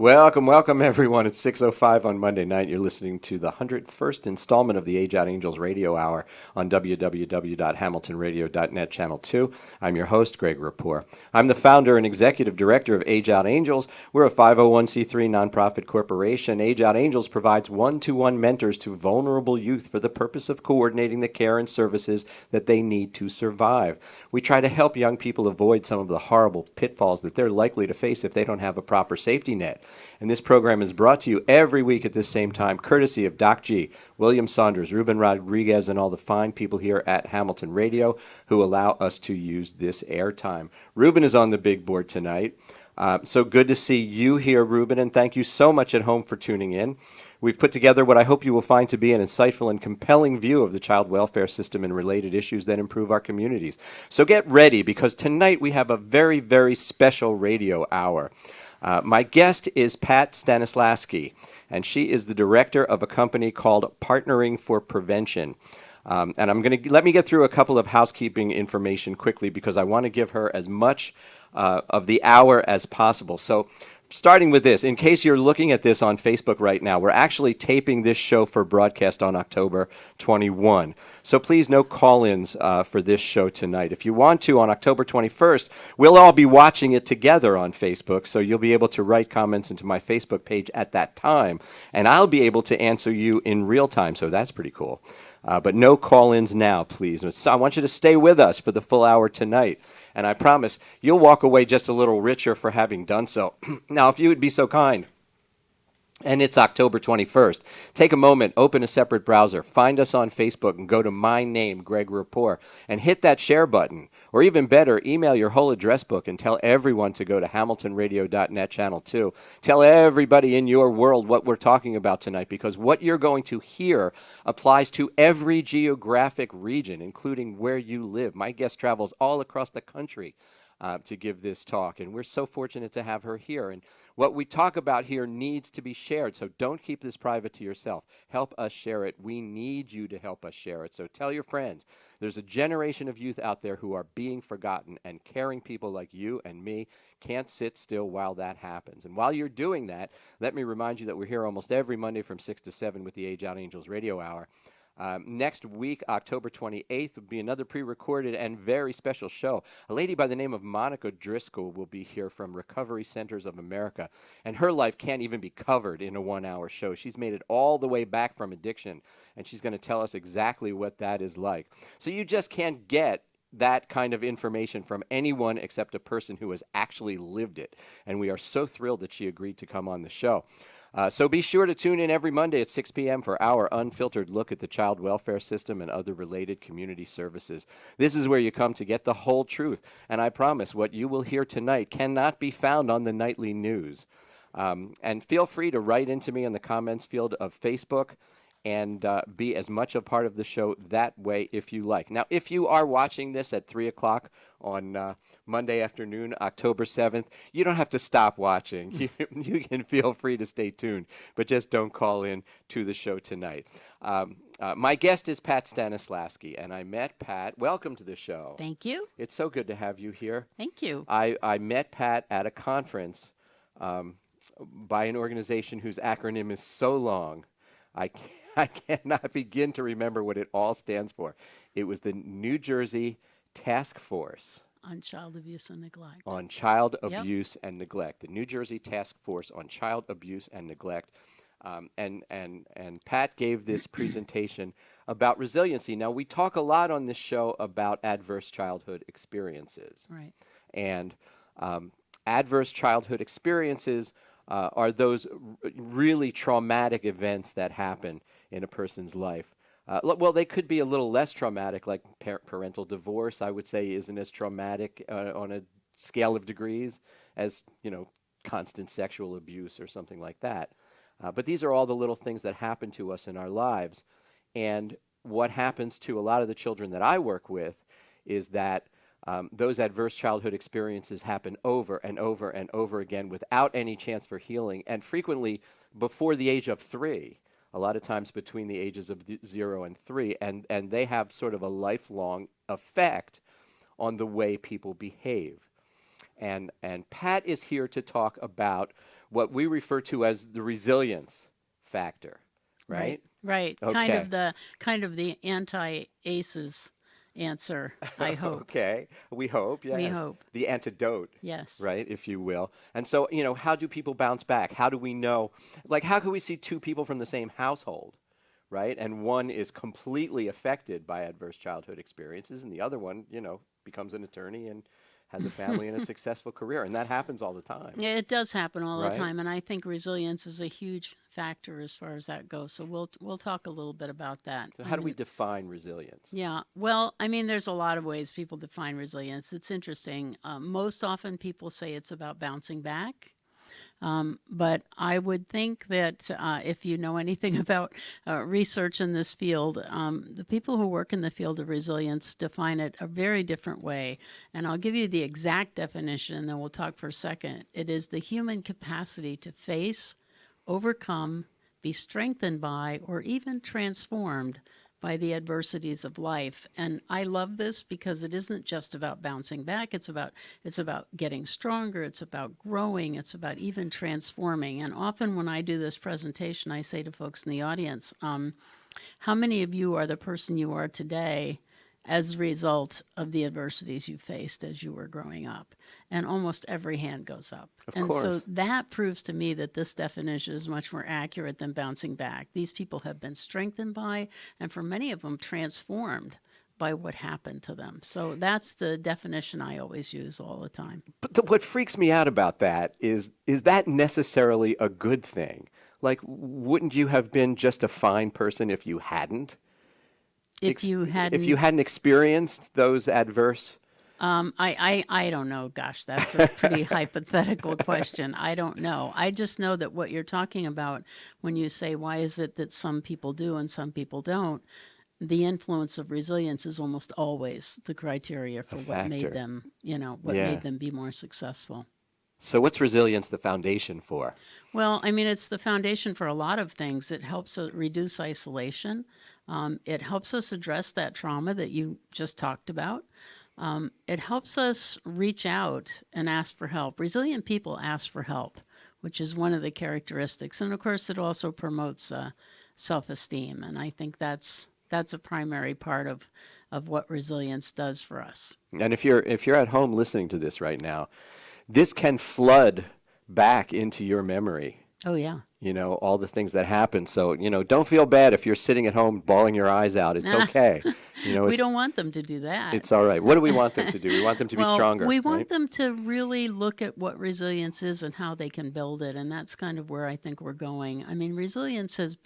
Welcome, welcome everyone. It's 6:05 on Monday night. You're listening to the 101st installment of the Age Out Angels Radio Hour on www.hamiltonradio.net Channel 2. I'm your host, Greg Rapport. I'm the founder and executive director of Age Out Angels. We're a 501c3 nonprofit corporation. Age Out Angels provides one-to-one mentors to vulnerable youth for the purpose of coordinating the care and services that they need to survive. We try to help young people avoid some of the horrible pitfalls that they're likely to face if they don't have a proper safety net. And this program is brought to you every week at this same time, courtesy of Doc G, William Saunders, Ruben Rodriguez, and all the fine people here at Hamilton Radio who allow us to use this airtime. Ruben is on the big board tonight. So good to see you here, Ruben, and thank you so much at home for tuning in. We've put together what I hope you will find to be an insightful and compelling view of the child welfare system and related issues that improve our communities. So get ready, because tonight we have a very, very special radio hour. My guest is Pat Stanislaski, and she is the director of a company called Partnering for Prevention. And let me get through a couple of housekeeping information quickly, because I want to give her as much of the hour as possible. So starting with this, in case you're looking at this on Facebook right now, we're actually taping this show for broadcast on October 21. So please, no call-ins for this show tonight. If you want to, on October 21st, we'll all be watching it together on Facebook, so you'll be able to write comments into my Facebook page at that time, and I'll be able to answer you in real time, so that's pretty cool. But no call-ins now, please. So I want you to stay with us for the full hour tonight. And I promise you'll walk away just a little richer for having done so. Now, if you would be so kind, and it's October 21st, take a moment, open a separate browser, find us on Facebook, and go to my name, Greg Rapport, and hit that share button. Or even better, email your whole address book and tell everyone to go to hamiltonradio.net Channel 2. Tell everybody in your world what we're talking about tonight, because what you're going to hear applies to every geographic region, including where you live. My guest travels all across the country to give this talk, and we're so fortunate to have her here. And what we talk about here needs to be shared, so don't keep this private to yourself. Help us share it. We need you to help us share it. So tell your friends. There's a generation of youth out there who are being forgotten, and caring people like you and me can't sit still while that happens. And while you're doing that, let me remind you that we're here almost every Monday from 6 to 7 with the Age Out Angels Radio Hour. Next week, October 28th, will be another pre-recorded and very special show. A lady by the name of Monica Driscoll will be here from Recovery Centers of America, and her life can't even be covered in a one-hour show. She's made it all the way back from addiction, and she's going to tell us exactly what that is like. So you just can't get that kind of information from anyone except a person who has actually lived it, and we are so thrilled that she agreed to come on the show. So be sure to tune in every Monday at 6 p.m. for our unfiltered look at the child welfare system and other related community services. This is where you come to get the whole truth, and I promise what you will hear tonight cannot be found on the nightly news. And feel free to write into me in the comments field of Facebook and be as much a part of the show that way if you like. Now, if you are watching this at 3 o'clock on Monday afternoon, October 7th, you don't have to stop watching. You can feel free to stay tuned, but just don't call in to the show tonight. My guest is Pat Stanislaski, and I met Pat. Welcome to the show. Thank you. It's so good to have you here. Thank you. I met Pat at a conference by an organization whose acronym is so long, I cannot begin to remember what it all stands for. It was the New Jersey Task Force on Child Abuse and Neglect. On Child Abuse and Neglect. The New Jersey Task Force on Child Abuse and Neglect. And Pat gave this presentation about resiliency. Now, we talk a lot on this show about adverse childhood experiences. Right. And adverse childhood experiences are those really traumatic events that happen in a person's life. Well, they could be a little less traumatic, like parental divorce, I would say, isn't as traumatic on a scale of degrees as, constant sexual abuse or something like that. But these are all the little things that happen to us in our lives. And what happens to a lot of the children that I work with is that those adverse childhood experiences happen over and over and over again without any chance for healing, and frequently before the age of 3, a lot of times between the ages of 0 and 3, and they have sort of a lifelong effect on the way people behave. And Pat is here to talk about what we refer to as the resilience factor, right? Right. Okay. Kind of the anti-ACEs answer, I hope. Okay. We hope, yes. We hope. The antidote, Yes. right, if you will. And so, how do people bounce back? How do we know? Like, how can we see two people from the same household, right? And one is completely affected by adverse childhood experiences, and the other one, becomes an attorney and has a family and a successful career. And that happens all the time. Yeah, it does happen all Right? the time, and I think resilience is a huge factor as far as that goes. So we'll talk a little bit about that. So how do we define resilience? Yeah, well, I mean, there's a lot of ways people define resilience. It's interesting. Most often people say it's about bouncing back. But I would think that if you know anything about research in this field, the people who work in the field of resilience define it a very different way. And I'll give you the exact definition, and then we'll talk for a second. It is the human capacity to face, overcome, be strengthened by, or even transformed by the adversities of life. And I love this because it isn't just about bouncing back. It's about getting stronger. It's about growing. It's about even transforming. And often when I do this presentation, I say to folks in the audience, how many of you are the person you are today as a result of the adversities you faced as you were growing up? And almost every hand goes up. Of course. So that proves to me that this definition is much more accurate than bouncing back. These people have been strengthened by, and for many of them, transformed by what happened to them. So that's the definition I always use all the time. But what freaks me out about that is that necessarily a good thing? Like, wouldn't you have been just a fine person if you hadn't? If you hadn't experienced those adverse. I don't know. Gosh, that's a pretty hypothetical question. I don't know. I just know that what you're talking about when you say, why is it that some people do and some people don't, the influence of resilience is almost always the criteria for what made them, made them be more successful. So what's resilience the foundation for? Well, I mean, it's the foundation for a lot of things. It helps reduce isolation. It helps us address that trauma that you just talked about. It helps us reach out and ask for help. Resilient people ask for help, which is one of the characteristics. And of course, it also promotes self-esteem. And I think that's a primary part of what resilience does for us. And if you're at home listening to this right now, this can flood back into your memory. Oh, yeah. All the things that happen. So, don't feel bad if you're sitting at home bawling your eyes out. It's okay. We don't want them to do that. It's all right. What do we want them to do? We want them to be stronger. We want them to really look at what resilience is and how they can build it. And that's kind of where I think we're going. I mean, resilience is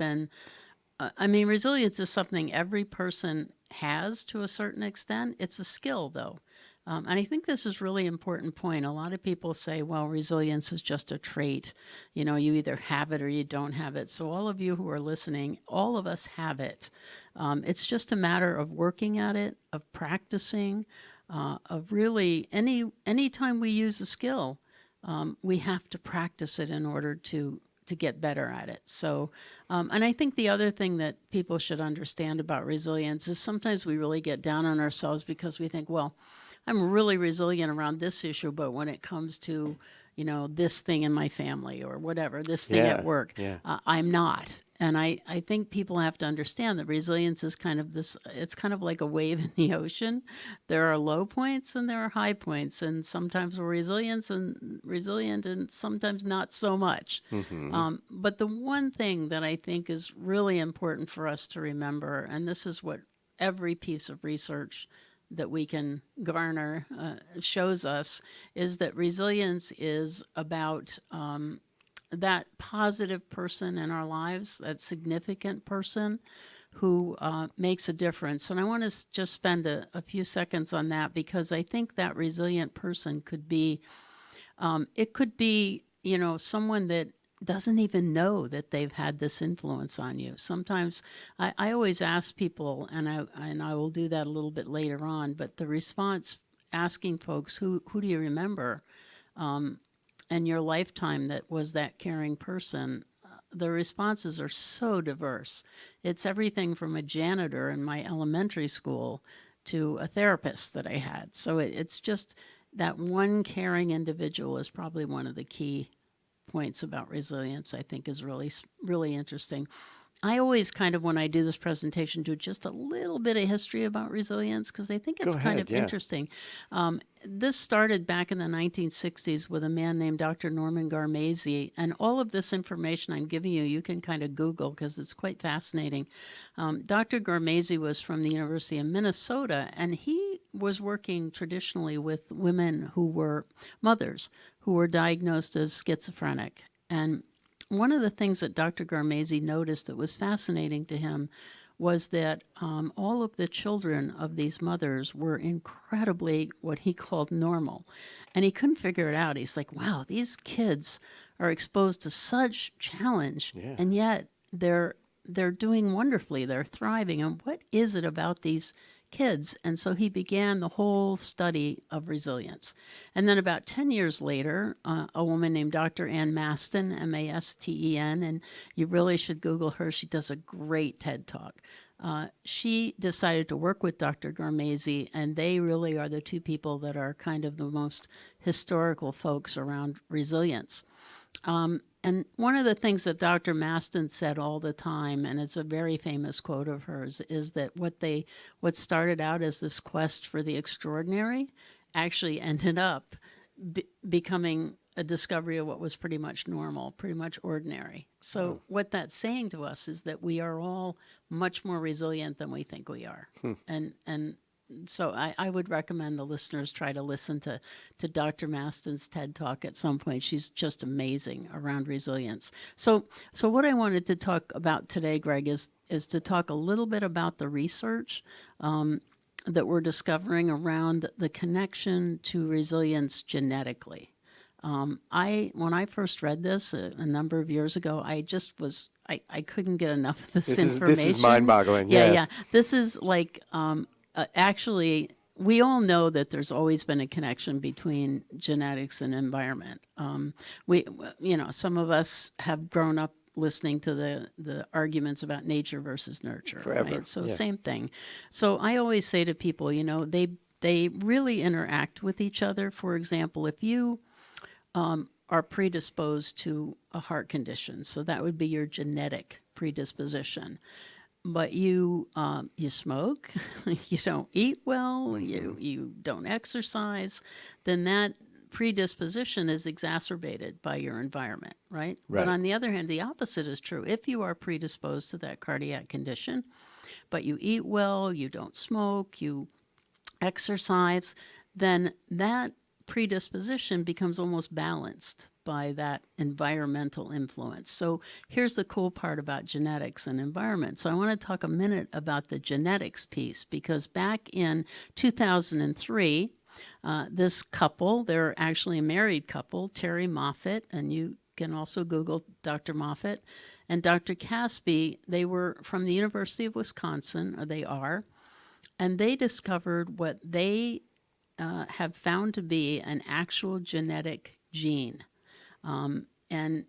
something every person has to a certain extent. It's a skill, though. And I think this is a really important point. A lot of people say, well, resilience is just a trait. You either have it or you don't have it. So all of you who are listening, all of us have it. It's just a matter of working at it, of practicing, of really any time we use a skill, we have to practice it in order to get better at it. So, and I think the other thing that people should understand about resilience is sometimes we really get down on ourselves because we think, well, I'm really resilient around this issue, but when it comes to, this thing in my family or whatever, this thing at work, I'm not. And I think people have to understand that resilience is it's kind of like a wave in the ocean. There are low points and there are high points, and sometimes we're resilient and sometimes not so much. Mm-hmm. But the one thing that I think is really important for us to remember, and this is what every piece of research that we can garner shows us, is that resilience is about that positive person in our lives, that significant person who makes a difference. And I want to just spend a few seconds on that because I think that resilient person could be, it could be someone that doesn't even know that they've had this influence on you. Sometimes I always ask people, and I will do that a little bit later on, but the response asking folks, who do you remember in your lifetime that was that caring person? The responses are so diverse. It's everything from a janitor in my elementary school to a therapist that I had. So it's just that one caring individual is probably one of the key points about resilience, I think, is really, really interesting. I always kind of, when I do this presentation, do just a little bit of history about resilience because I think it's kind of interesting. This started back in the 1960s with a man named Dr. Norman Garmese, and all of this information I'm giving you, you can kind of Google because it's quite fascinating. Dr. Garmese was from the University of Minnesota, and he was working traditionally with women who were mothers who were diagnosed as schizophrenic. And one of the things that Dr. Garmese noticed that was fascinating to him was that all of the children of these mothers were incredibly what he called normal. And he couldn't figure it out. He's like, wow, these kids are exposed to such challenge, and yet they're doing wonderfully. They're thriving. And what is it about these kids? And so he began the whole study of resilience. And then about 10 years later, a woman named Dr. Ann Masten, Masten, and you really should Google her. She does a great TED Talk. She decided to work with Dr. Garmese, and they really are the two people that are kind of the most historical folks around resilience. And one of the things that Dr. Masten said all the time, and it's a very famous quote of hers, is that what started out as this quest for the extraordinary actually ended up becoming a discovery of what was pretty much normal, pretty much ordinary. So what that's saying to us is that we are all much more resilient than we think we are. And so I would recommend the listeners try to listen to Dr. Masten's TED Talk at some point. She's just amazing around resilience. So what I wanted to talk about today, Greg, is to talk a little bit about the research that we're discovering around the connection to resilience genetically. When I first read this a number of years ago, I couldn't get enough of this information. This is mind-boggling. Yeah. This is like actually, we all know that there's always been a connection between genetics and environment. Some of us have grown up listening to the arguments about nature versus nurture. Forever. Right? So same thing. So I always say to people, they really interact with each other. For example, if you are predisposed to a heart condition, so that would be your genetic predisposition. But you smoke, you don't eat well, you don't exercise, then that predisposition is exacerbated by your environment, right? But on the other hand, the opposite is true. If you are predisposed to that cardiac condition, but you eat well, you don't smoke, you exercise, then that predisposition becomes almost balanced by that environmental influence. So here's the cool part about genetics and environment. So I want to talk a minute about the genetics piece, because back in 2003, this couple, they're actually a married couple, Terry Moffat, and you can also Google Dr. Moffat, and Dr. Caspi, they were from the University of Wisconsin, or they are, and they discovered what they have found to be an actual genetic gene. And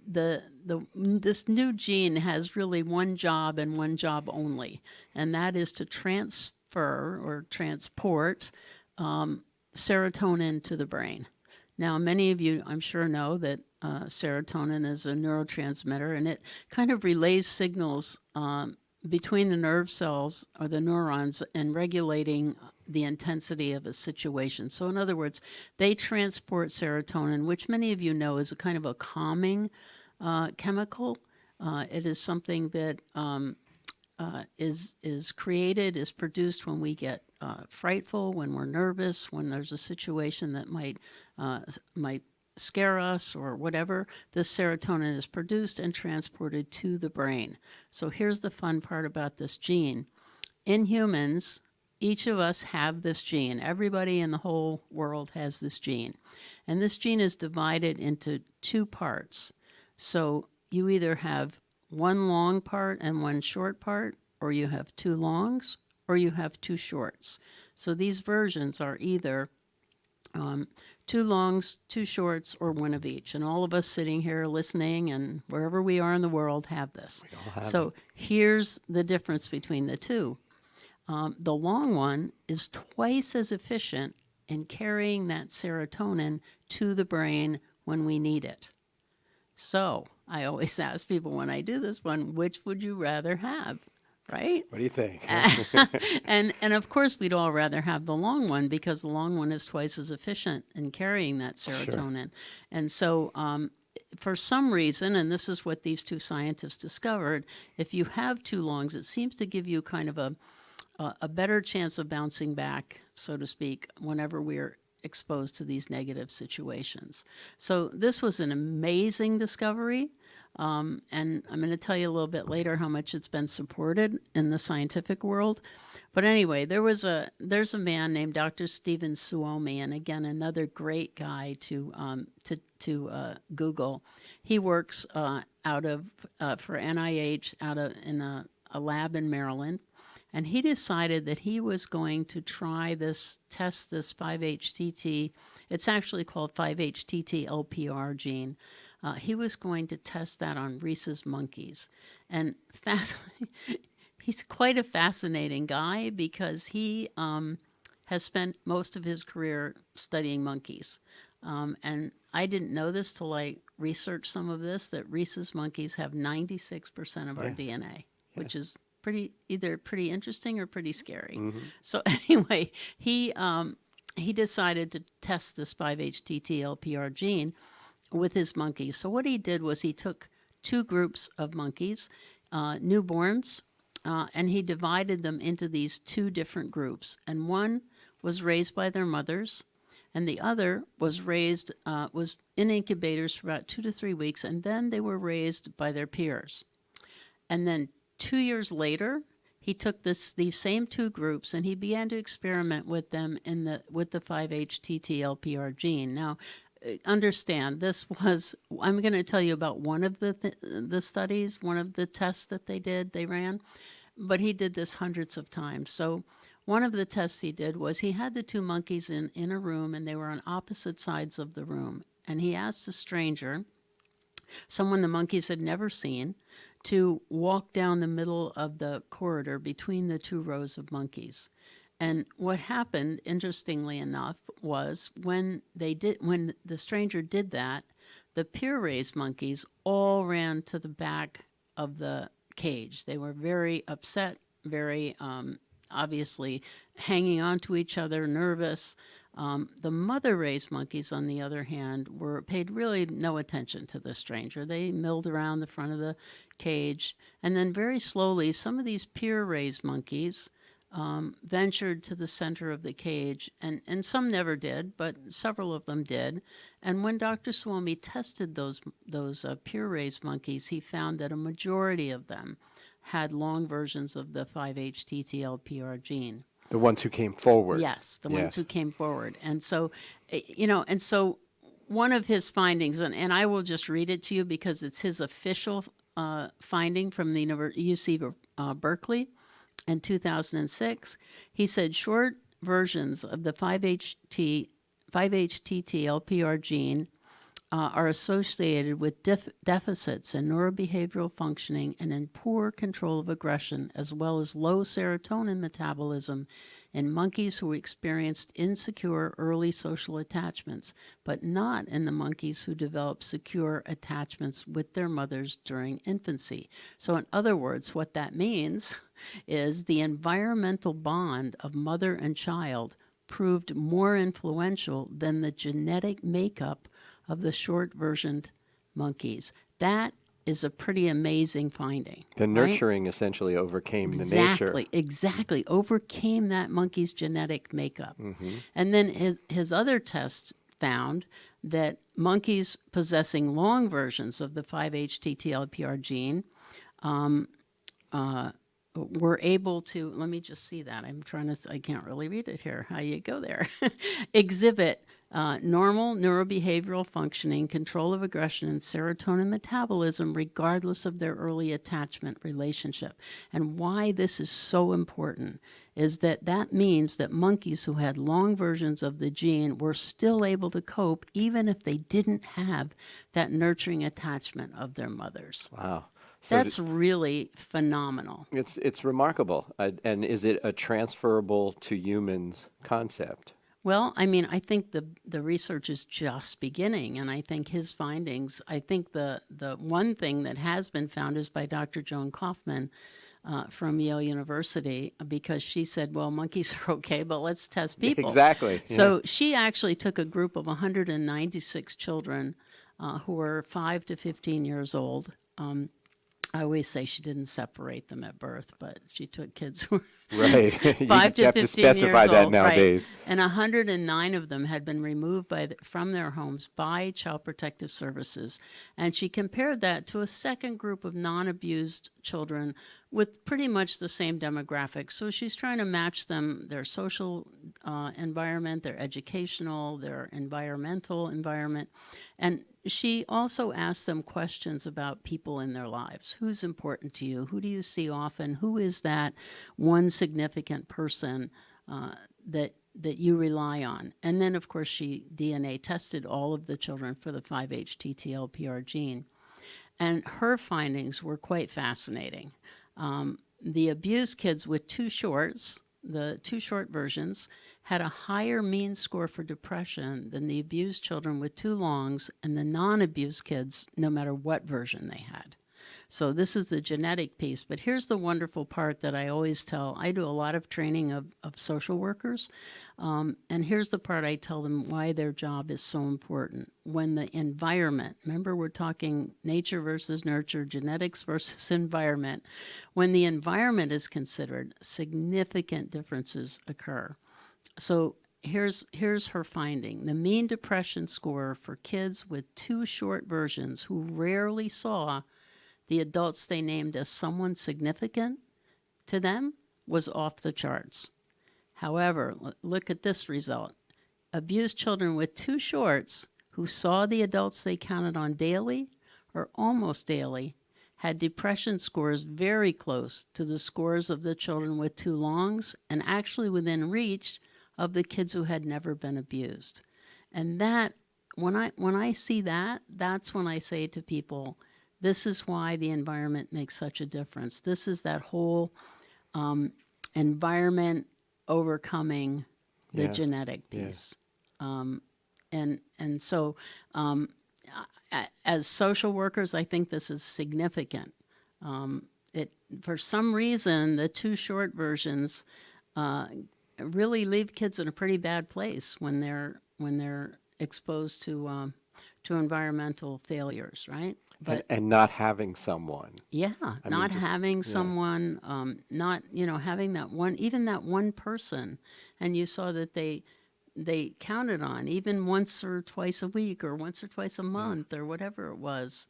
this new gene has really one job and one job only, and that is to transfer or transport serotonin to the brain. Now, many of you, I'm sure, know that serotonin is a neurotransmitter, and it kind of relays signals between the nerve cells or the neurons and regulating the intensity of a situation. So in other words, they transport serotonin, which many of you know is a kind of a calming chemical. It is something that is created, is produced when we get frightful, when we're nervous, when there's a situation that might scare us or whatever. This serotonin is produced and transported to the brain. So here's the fun part about this gene. In humans, each of us have this gene. Everybody in the whole world has this gene. And this gene is divided into two parts. So you either have one long part and one short part, or you have two longs, or you have two shorts. So these versions are either two longs, two shorts, or one of each. And all of us sitting here listening and wherever we are in the world have this. We all have So here's the difference between the two. The long one is twice as efficient in carrying that serotonin to the brain when we need it. So I always ask people when I do this one, which would you rather have, right? What do you think? And of course we'd all rather have the long one because the long one is twice as efficient in carrying that serotonin. Sure. And so for some reason, and this is what these two scientists discovered, if you have two longs, it seems to give you kind of a better chance of bouncing back, so to speak, whenever we're exposed to these negative situations. So this was an amazing discovery, and I'm going to tell you a little bit later how much it's been supported in the scientific world. But anyway, there's a man named Dr. Stephen Suomi, and again another great guy to Google. He works for NIH in a lab in Maryland. And he decided that he was going to test this 5-HTT. It's actually called 5-HTT-LPR gene. He was going to test that on rhesus monkeys. And he's quite a fascinating guy because he has spent most of his career studying monkeys. And I didn't know this till I researched some of this, that rhesus monkeys have 96% of our DNA, which is either pretty interesting or pretty scary. Mm-hmm. So anyway, he decided to test this 5-HTT-LPR gene with his monkeys. So what he did was he took two groups of monkeys, newborns, and he divided them into these two different groups. And one was raised by their mothers, and the other was was in incubators for about 2 to 3 weeks, and then they were raised by their peers. And then 2 years later, he took these same two groups and he began to experiment with them with the 5-HTT-LPR gene. Now, understand, I'm going to tell you about one of the studies, one of the tests that they ran, but he did this hundreds of times. So one of the tests he did was he had the two monkeys in a room and they were on opposite sides of the room. And he asked a stranger, someone the monkeys had never seen, to walk down the middle of the corridor between the two rows of monkeys. And what happened, interestingly enough, was when the stranger did that, the peer-raised monkeys all ran to the back of the cage. They were very upset, very obviously hanging on to each other, nervous. The mother-raised monkeys, on the other hand, paid really no attention to the stranger. They milled around the front of the cage, and then very slowly, some of these peer-raised monkeys ventured to the center of the cage, and some never did, but several of them did. And when Dr. Suomi tested those peer-raised monkeys, he found that a majority of them had long versions of the 5-HTT-LPR gene. The ones who came forward. Yes, the ones who came forward. And so, one of his findings, and I will just read it to you because it's his official finding from the UC Berkeley in 2006. He said short versions of the 5-HTT-LPR gene are associated with deficits in neurobehavioral functioning and in poor control of aggression, as well as low serotonin metabolism in monkeys who experienced insecure early social attachments, but not in the monkeys who developed secure attachments with their mothers during infancy. So in other words, what that means is the environmental bond of mother and child proved more influential than the genetic makeup of the short-versioned monkeys. That is a pretty amazing finding. The nurturing essentially overcame the nature. Exactly. Overcame that monkey's genetic makeup. Mm-hmm. And then his other tests found that monkeys possessing long versions of the 5-HTT-LPR gene, were able to, let me just see that. I can't really read it here. How you go there? Exhibit normal neurobehavioral functioning, control of aggression, and serotonin metabolism, regardless of their early attachment relationship. And why this is so important is that means that monkeys who had long versions of the gene were still able to cope even if they didn't have that nurturing attachment of their mothers. Wow. So That's really phenomenal. it's remarkable. And is it a transferable to humans concept? Well, I mean, I think the research is just beginning, and I think his findings, I think the one thing that has been found is by Dr. Joan Kaufman from Yale University, because she said, well, monkeys are okay, but let's test people. Exactly. So she actually took a group of 196 children who were 5 to 15 years old. I always say she didn't separate them at birth, but she took kids who were Right. 5 to 15 You have to specify years that old, nowadays. right. And 109 of them had been removed from their homes by Child Protective Services. And she compared that to a second group of non-abused children with pretty much the same demographics. So she's trying to match them, their social environment, their educational, their environmental environment. And she also asked them questions about people in their lives. Who's important to you? Who do you see often? Who is that one significant person that you rely on? And then, of course, she DNA tested all of the children for the 5-HTTLPR gene. And her findings were quite fascinating. The abused kids with two shorts, the two short versions, had a higher mean score for depression than the abused children with two longs and the non-abused kids, no matter what version they had. So this is the genetic piece. But here's the wonderful part that I always tell. I do a lot of training of social workers. And here's the part I tell them why their job is so important. When the environment, remember we're talking nature versus nurture, genetics versus environment. When the environment is considered, significant differences occur. So here's her finding. The mean depression score for kids with two short versions who rarely saw the adults they named as someone significant to them was off the charts. However, look at this result. Abused children with two shorts who saw the adults they counted on daily or almost daily had depression scores very close to the scores of the children with two longs and actually within reach of the kids who had never been abused. And that, when I see that, that's when I say to people, this is why the environment makes such a difference. This is that whole environment overcoming the genetic piece. And so as social workers, I think this is significant. For some reason, the two short versions really leave kids in a pretty bad place when they're exposed to environmental failures, right? But and not having someone. Yeah, not having someone, not having that one, even that one person, and you saw that they counted on even once or twice a week or once or twice a month or whatever it was.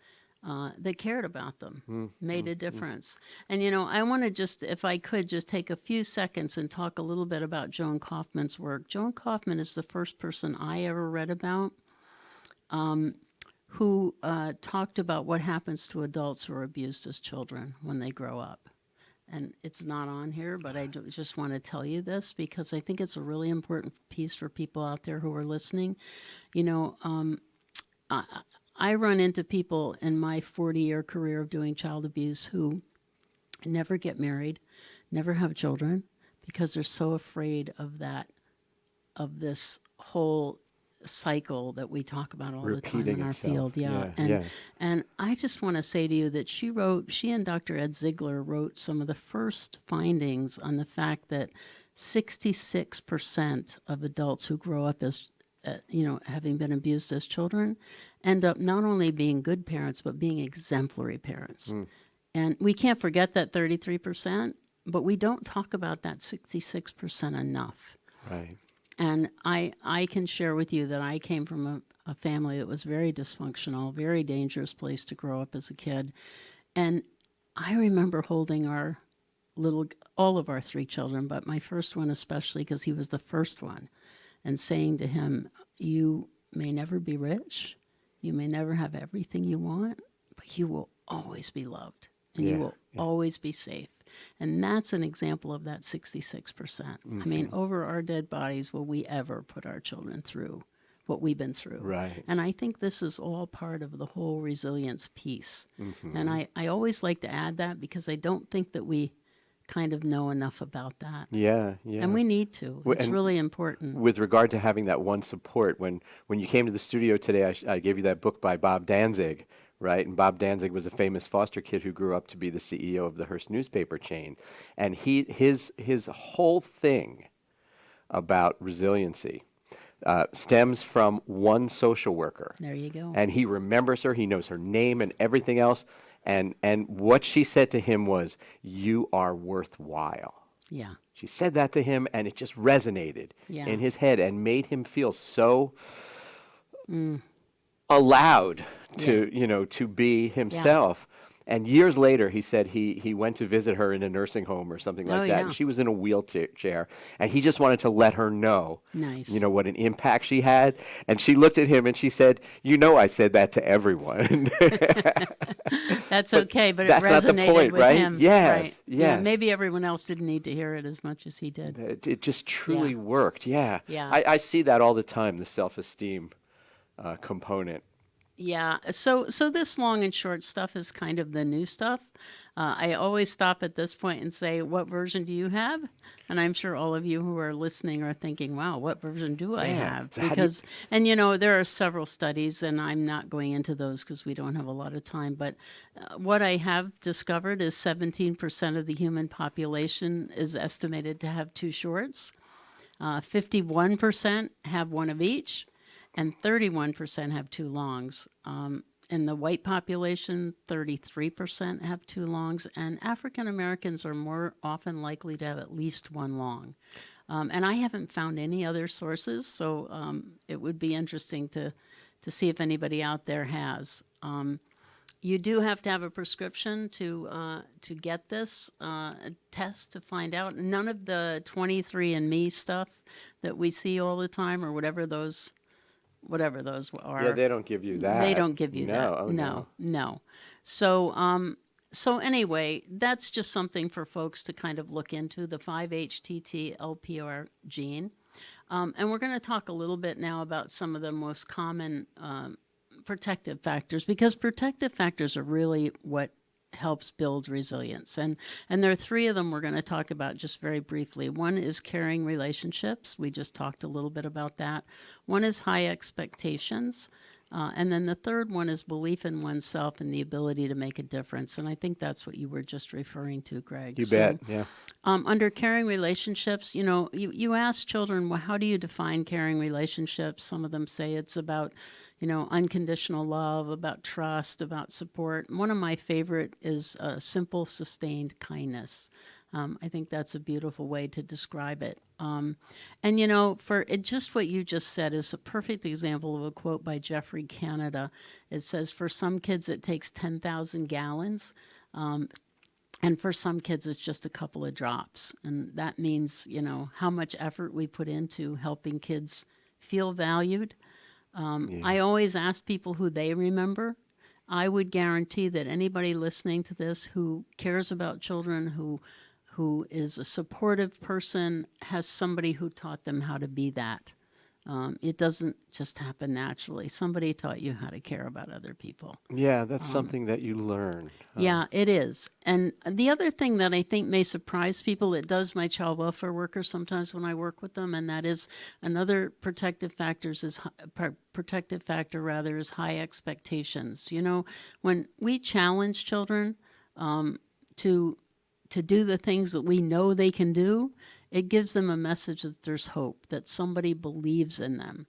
They cared about them, made a difference. And, I want to just, if I could, just take a few seconds and talk a little bit about Joan Kaufman's work. Joan Kaufman is the first person I ever read about who talked about what happens to adults who are abused as children when they grow up. And it's not on here, but I just want to tell you this because I think it's a really important piece for people out there who are listening. I run into people in my 40-year career of doing child abuse who never get married, never have children, because they're so afraid of this whole cycle that we talk about all the time in our field. And I just want to say to you that she and Dr. Ed Ziegler wrote some of the first findings on the fact that 66% of adults who grow up as having been abused as children end up not only being good parents but being exemplary parents. And we can't forget that 33%, but we don't talk about that 66% enough. Right. And I can share with you that I came from a family that was very dysfunctional, very dangerous place to grow up as a kid. And I remember holding our all of our three children, but my first one especially because he was the first one, and saying to him, "You may never be rich, you may never have everything you want, but you will always be loved, and you will always be safe." And that's an example of that 66%. I mean, over our dead bodies will we ever put our children through what we've been through. Right. And I think this is all part of the whole resilience piece. And I always like to add that because I don't think that we kind of know enough about that. Yeah, yeah. And we need to. It's and really important. With regard to having that one support, when you came to the studio today, I gave you that book by Bob Danzig, right? And Bob Danzig was a famous foster kid who grew up to be the CEO of the Hearst newspaper chain. And his whole thing about resiliency stems from one social worker. There you go. And he remembers her, he knows her name and everything else. And what she said to him was, "You are worthwhile." Yeah. She said that to him, and it just resonated Yeah. in his head and made him feel so allowed to, to be himself. And years later, he said he went to visit her in a nursing home or something like that. yeah. And she was in a wheelchair, and he just wanted to let her know, Nice. what an impact she had. And she looked at him and she said, I said that to everyone. That's okay, but it that's not the resonated point, with right? him. Yes, Right. Yeah, yes. maybe everyone else didn't need to hear it as much as he did. It just truly worked. Yeah. Yeah. I see that all the time, the self-esteem component. Yeah. So this long and short stuff is kind of the new stuff. I always stop at this point and say, "What version do you have?" And I'm sure all of you who are listening are thinking, "Wow, what version do I have?" So how do you- Because, and there are several studies, and I'm not going into those because we don't have a lot of time. But what I have discovered is 17% of the human population is estimated to have two shorts. 51% have one of each, and 31% have two longs. In the white population, 33% have two longs, and African Americans are more often likely to have at least one long. And I haven't found any other sources, so it would be interesting to see if anybody out there has. You do have to have a prescription to get this test to find out. None of the 23andMe stuff that we see all the time, or whatever those are. Yeah, they don't give you that. They don't give you No, that. oh, No. So anyway, that's just something for folks to kind of look into, the 5-HTT-LPR gene. And we're going to talk a little bit now about some of the most common protective factors, because protective factors are really what helps build resilience. And there are three of them we're going to talk about just very briefly. One is caring relationships. We just talked a little bit about that. One is high expectations. And then the third one is belief in oneself and the ability to make a difference. And I think that's what you were just referring to, Greg. You bet, yeah. Under caring relationships, you ask children, well, how do you define caring relationships? Some of them say it's about, unconditional love, about trust, about support. One of my favorite is simple, sustained kindness. I think that's a beautiful way to describe it. For it, just what you just said is a perfect example of a quote by Jeffrey Canada. It says, "For some kids, it takes 10,000 gallons. And for some kids, it's just a couple of drops." And that means, how much effort we put into helping kids feel valued. I always ask people who they remember. I would guarantee that anybody listening to this who cares about children, who is a supportive person, has somebody who taught them how to be that. It doesn't just happen naturally. Somebody taught you how to care about other people. Yeah, that's something that you learn. Yeah, it is. And the other thing that I think may surprise people, it does my child welfare workers sometimes when I work with them, and that is another protective factor is high expectations. When we challenge children to do the things that we know they can do, it gives them a message that there's hope, that somebody believes in them,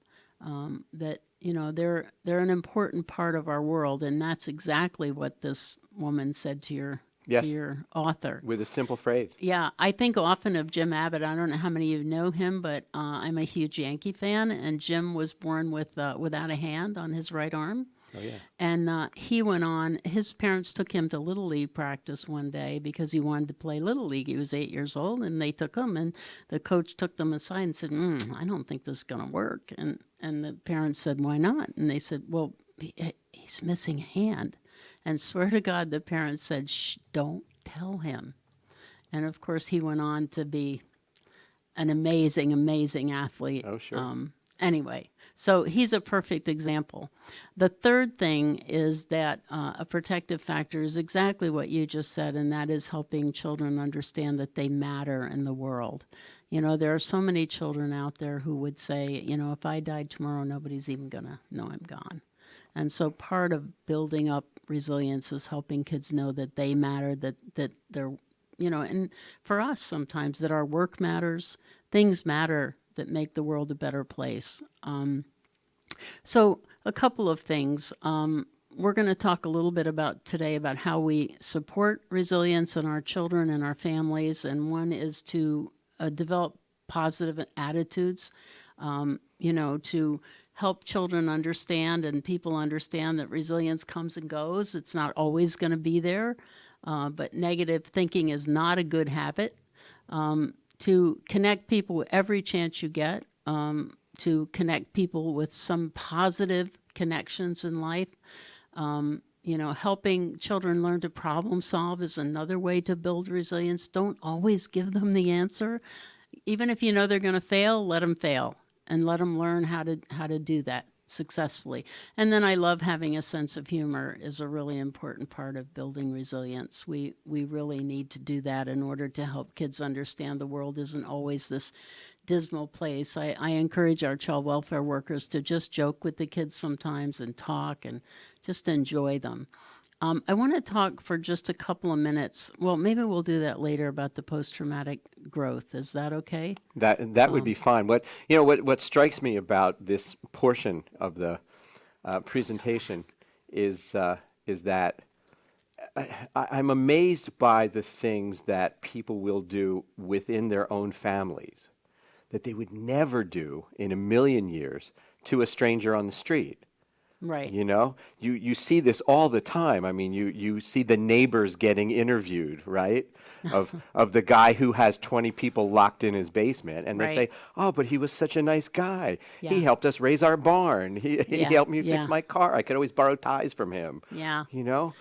that they're an important part of our world, and that's exactly what this woman said to your author. With a simple phrase. Yeah, I think often of Jim Abbott. I don't know how many of you know him, but I'm a huge Yankee fan, and Jim was born without a hand on his right arm. Oh, yeah. And he went on, his parents took him to Little League practice one day because he wanted to play Little League. He was 8 years old, and they took him, and the coach took them aside and said, I don't think this is going to work. And the parents said, why not? And they said, well, he's missing a hand. And swear to God, the parents said, shh, don't tell him. And of course, he went on to be an amazing, amazing athlete. Oh, sure. Anyway, so he's a perfect example. The third thing is that a protective factor is exactly what you just said, and that is helping children understand that they matter in the world. You know, there are so many children out there who would say, you know, if I died tomorrow, nobody's even going to know I'm gone. And so part of building up resilience is helping kids know that they matter, that they're, you know, and for us sometimes that our work matters, things matter that make the world a better place. So a couple of things. We're going to talk a little bit today about how we support resilience in our children and our families. And one is to develop positive attitudes, you know, to help children understand and people understand that resilience comes and goes. It's not always going to be there, but negative thinking is not a good habit. To connect people every chance you get, to connect people with some positive connections in life. You know, helping children learn to problem solve is another way to build resilience. Don't always give them the answer. Even if you know they're going to fail, let them fail and let them learn how to do that successfully. And then I love having a sense of humor is a really important part of building resilience. We really need to do that in order to help kids understand the world isn't always this dismal place. I encourage our child welfare workers to just joke with the kids sometimes and talk and just enjoy them. I want to talk for just a couple of minutes. Well, maybe we'll do that later about the post-traumatic growth. Is that okay? That would be fine. What strikes me about this portion of the presentation is that I'm amazed by the things that people will do within their own families that they would never do in a million years to a stranger on the street. Right. You know, you see this all the time. I mean, you see the neighbors getting interviewed, right? Of the guy who has 20 people locked in his basement, and they Right. say, "Oh, but he was such a nice guy. Yeah. He helped us raise our barn. He helped me Yeah. fix my car. I could always borrow ties from him." Yeah. You know,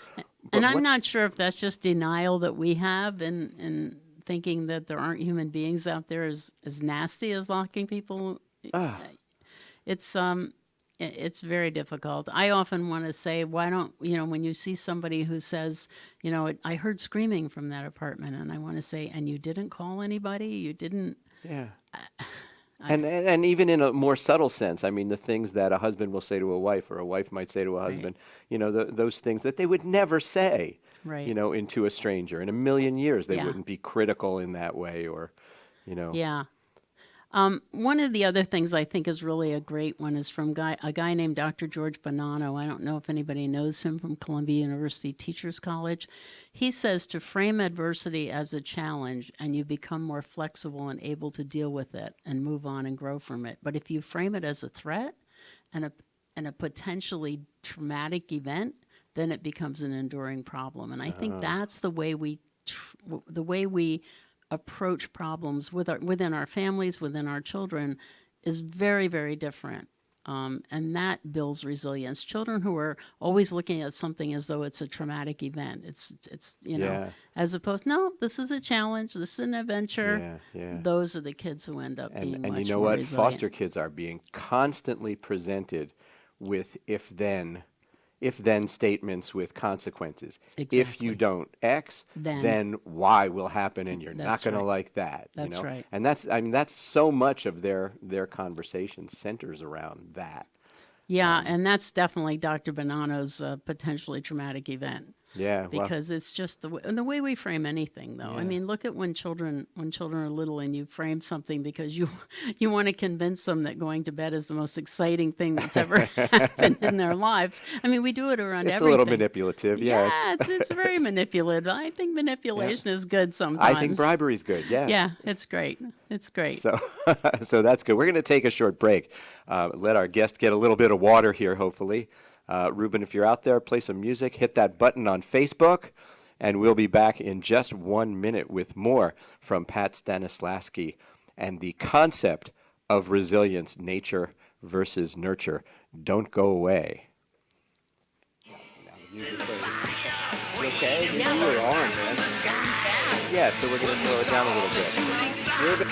And I'm what- not sure if that's just denial that we have in thinking that there aren't human beings out there as nasty as locking people. It's very difficult. I often want to say, why don't, you know, when you see somebody who says, you know, I heard screaming from that apartment, and I want to say, and you didn't call anybody? You didn't? Yeah. And even in a more subtle sense, I mean, the things that a husband will say to a wife or a wife might say to a husband, you know, those things that they would never say, Right. you know, into a stranger. In a million years, they Yeah. wouldn't be critical in that way or, you know. Yeah. One of the other things I think is really a great one is from a guy named Dr. George Bonanno. I don't know if anybody knows him from Columbia University Teachers College. He says to frame adversity as a challenge and you become more flexible and able to deal with it and move on and grow from it. But if you frame it as a threat and a potentially traumatic event, then it becomes an enduring problem. And I think that's the way we approach problems within our families, within our children, is very, very different. And that builds resilience. Children who are always looking at something as though it's a traumatic event, it's you know, Yeah. as opposed, no, this is a challenge, this is an adventure. Yeah. Those are the kids who end up being And much you know more what? resilient. Foster kids are being constantly presented with if-then statements with consequences. If Exactly. you don't X, then Y will happen, and you're not That's going to right. like that. That's you know? right. And that's so much of their conversation centers around that. Yeah, and that's definitely Dr. Bonanno's potentially traumatic event. Yeah, well, Because it's just the way we frame anything, though. I Yeah. mean, look at when children are little and you frame something because you want to convince them that going to bed is the most exciting thing that's ever happened in their lives. I mean, we do it around it's everything. a little manipulative, yes. Yeah, it's very manipulative. I think manipulation is good sometimes. I think bribery's good, yes. Yeah, it's great. It's great. So, so that's good. We're going to take a short break. Let our guest get a little bit of water here, hopefully. Ruben, if you're out there, play some music, hit that button on Facebook, and we'll be back in just 1 minute with more from Pat Stanislaski and the concept of resilience, nature versus nurture. Don't go away. Now the music plays. You okay? You're really on, man. Yeah, so we're going to slow it down a little bit. Ruben.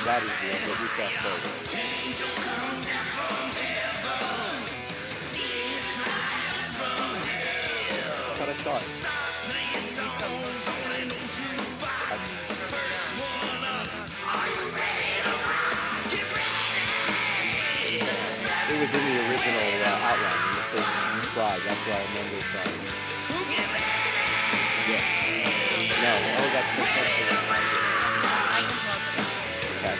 That is the end. We fast forward. That's how I start. It was in the original outline, in the first slide. That's why I remember it. Yeah. No. Oh, that's the question. Okay.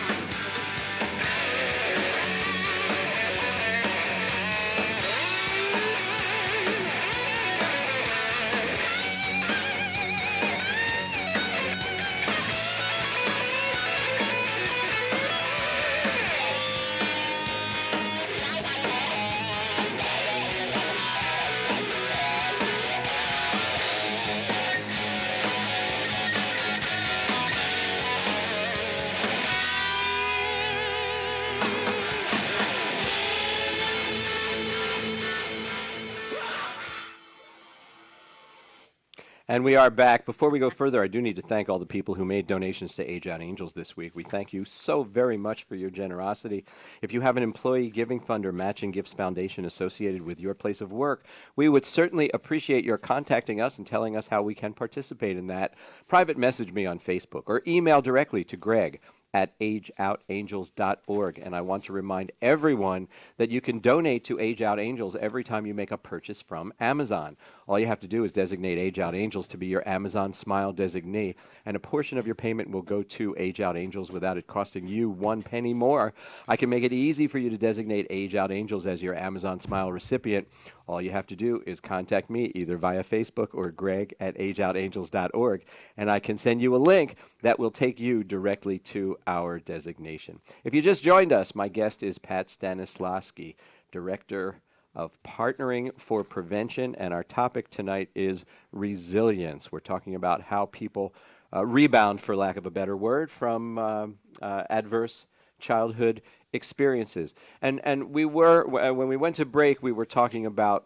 And we are back. Before we go further, I do need to thank all the people who made donations to Age Out Angels this week. We thank you so very much for your generosity. If you have an employee giving fund or matching gifts foundation associated with your place of work, we would certainly appreciate your contacting us and telling us how we can participate in that. Private message me on Facebook or email directly to Greg at ageoutangels.org. And I want to remind everyone that you can donate to Age Out Angels every time you make a purchase from Amazon. All you have to do is designate Age Out Angels to be your Amazon Smile designee, and a portion of your payment will go to Age Out Angels without it costing you 1 penny more. I can make it easy for you to designate Age Out Angels as your Amazon Smile recipient. All you have to do is contact me either via Facebook or Greg at ageoutangels.org, and I can send you a link that will take you directly to our designation. If you just joined us, my guest is Pat Stanislaski, Director of Partnering for Prevention, and our topic tonight is resilience. We're talking about how people rebound, for lack of a better word, from adverse childhood experiences. And we were, when we went to break, we were talking about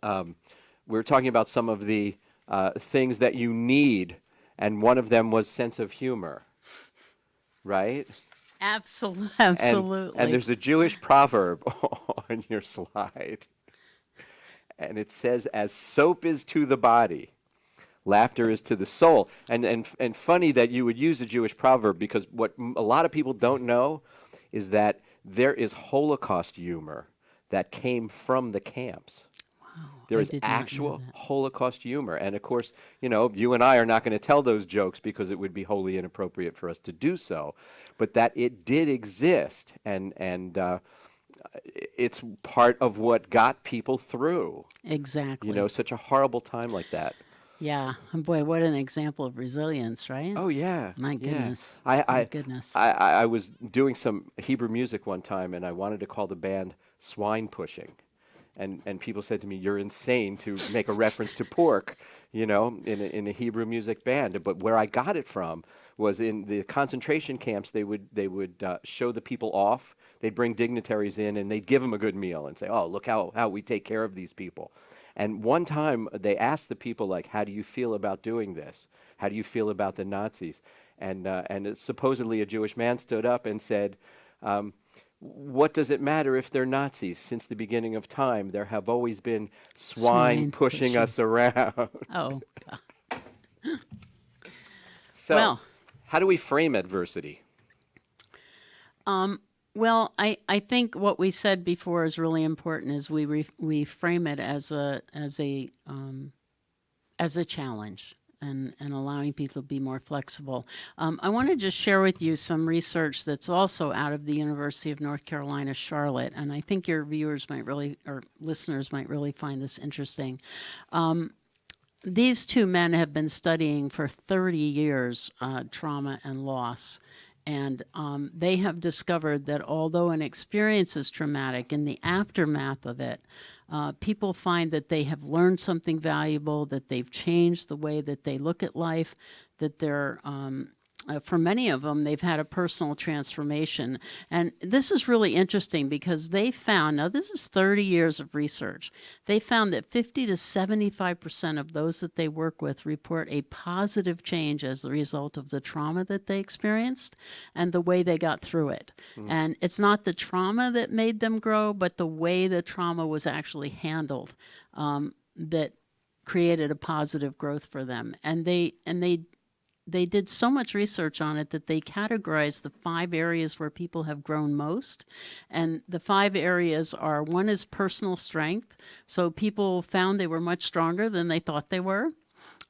some of the things that you need, and one of them was sense of humor, right? Absolutely. And there's a Jewish proverb on your slide, and it says, "As soap is to the body, laughter is to the soul." And funny that you would use a Jewish proverb, because what a lot of people don't know is that there is Holocaust humor that came from the camps. There is actual Holocaust humor. And of course, you know, you and I are not going to tell those jokes because it would be wholly inappropriate for us to do so. But that it did exist, and it's part of what got people through. Exactly. You know, such a horrible time like that. Yeah. And boy, what an example of resilience, right? Oh, yeah. My goodness. Yeah. My goodness. I was doing some Hebrew music one time, and I wanted to call the band Swine Pushing. And people said to me, "You're insane to make a reference to pork, you know, in a Hebrew music band." But where I got it from was in the concentration camps. They would show the people off. They'd bring dignitaries in, and they'd give them a good meal and say, "Oh, look how we take care of these people." And one time they asked the people, like, "How do you feel about doing this? How do you feel about the Nazis?" And supposedly a Jewish man stood up and said, what does it matter if they're Nazis? Since the beginning of time, there have always been swine Swine pushing us around. Oh, So, well, how do we frame adversity? well, I think what we said before is really important. Is we frame it as a challenge and allowing people to be more flexible. I want to just share with you some research that's also out of the University of North Carolina, Charlotte, and I think your viewers might really, or listeners might really find this interesting. These two men have been studying for 30 years trauma and loss. And they have discovered that although an experience is traumatic, in the aftermath of it, people find that they have learned something valuable, that they've changed the way that they look at life, that they're for many of them, they've had a personal transformation. And this is really interesting because they found, now this is 30 years of research, they found that 50 to 75% of those that they work with report a positive change as a result of the trauma that they experienced and the way they got through it. And it's not the trauma that made them grow, but the way the trauma was actually handled that created a positive growth for them. And they did so much research on it that they categorized the 5 areas where people have grown most. And the 5 areas are, one is personal strength. So people found they were much stronger than they thought they were.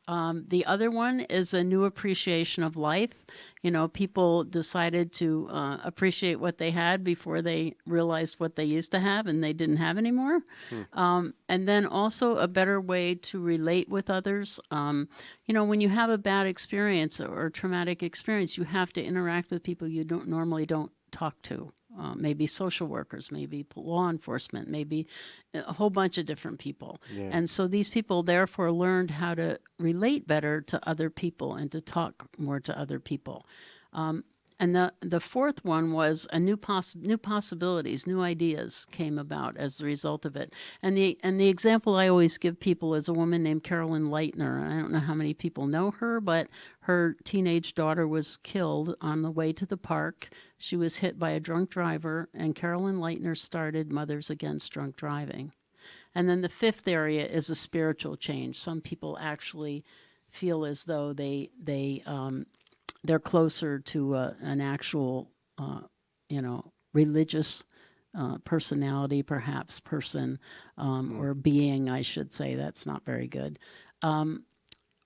The other one is a new appreciation of life. You know, people decided to appreciate what they had before they realized what they used to have and they didn't have anymore. And then also a better way to relate with others. You know, when you have a bad experience or a traumatic experience, you have to interact with people you normally don't talk to. Maybe social workers, maybe law enforcement, maybe a whole bunch of different people. Yeah. And so these people therefore learned how to relate better to other people and to talk more to other people. And the fourth one was a new possibilities, new ideas came about as the result of it. And the example I always give people is a woman named Carolyn Leitner. I don't know how many people know her, but her teenage daughter was killed on the way to the park. She was hit by a drunk driver, and Carolyn Leitner started Mothers Against Drunk Driving. And then the fifth area is a spiritual change. Some people actually feel as though they're closer to an actual, religious personality, perhaps person, or being, I should say. That's not very good.